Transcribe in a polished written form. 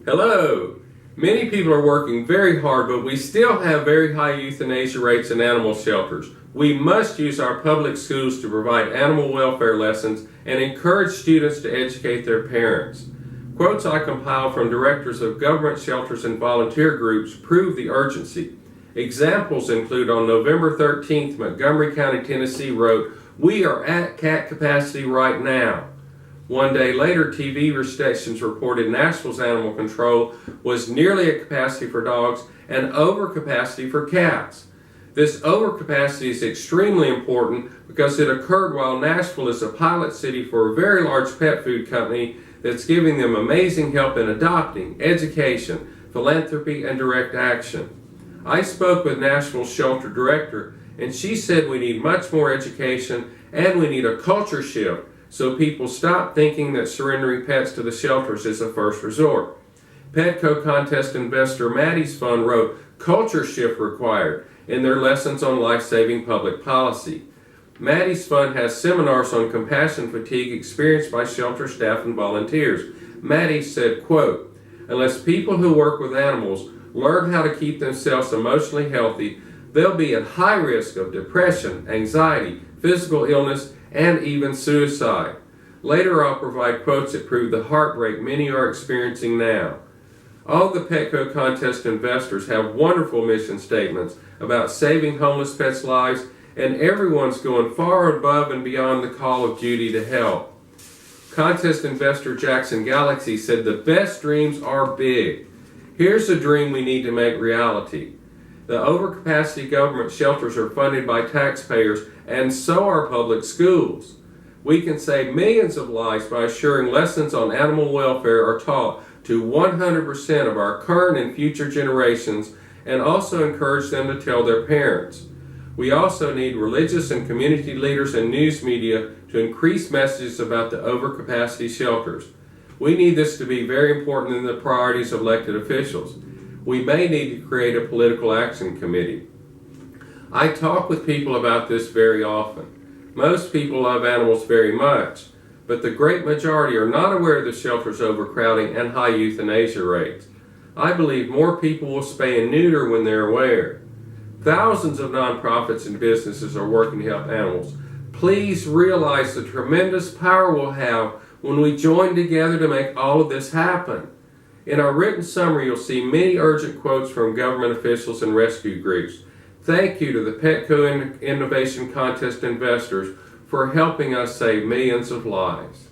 Hello! Many people are working very hard, but we still have very high euthanasia rates in animal shelters. We must use our public schools to provide animal welfare lessons and encourage students to educate their parents. Quotes I compiled from directors of government shelters and volunteer groups prove the urgency. Examples include on November 13th, Montgomery County Tennessee wrote, "We are at cat capacity right now." One day later, TV stations reported Nashville's animal control was nearly at capacity for dogs and overcapacity for cats. This overcapacity is extremely important because it occurred while Nashville is a pilot city for a very large pet food company that's giving them amazing help in adopting, education, philanthropy, and direct action. I spoke with Nashville's shelter director, and she said we need much more education and we need a culture shift so people stop thinking that surrendering pets to the shelters is a first resort. Petco contest investor Maddie's Fund wrote, "Culture shift required," in their lessons on life-saving public policy. Maddie's Fund has seminars on compassion fatigue experienced by shelter staff and volunteers. Maddie said, quote, "Unless people who work with animals learn how to keep themselves emotionally healthy, they'll be at high risk of depression, anxiety, physical illness, and even suicide." Later I'll provide quotes that prove the heartbreak many are experiencing now. All the Petco contest investors have wonderful mission statements about saving homeless pets' lives, and everyone's going far above and beyond the call of duty to help. Contest investor Jackson Galaxy said the best dreams are big. Here's a dream we need to make reality. The overcapacity government shelters are funded by taxpayers, and so are public schools. We can save millions of lives by assuring lessons on animal welfare are taught to 100% of our current and future generations, and also encourage them to tell their parents. We also need religious and community leaders and news media to increase messages about the overcapacity shelters. We need this to be very important in the priorities of elected officials. We may need to create a political action committee. I talk with people about this very often. Most people love animals very much, but the great majority are not aware of the shelter's overcrowding and high euthanasia rates. I believe more people will spay and neuter when they're aware. Thousands of nonprofits and businesses are working to help animals. Please realize the tremendous power we'll have when we join together to make all of this happen. In our written summary, you'll see many urgent quotes from government officials and rescue groups. Thank you to the Petco Innovation Contest investors for helping us save millions of lives.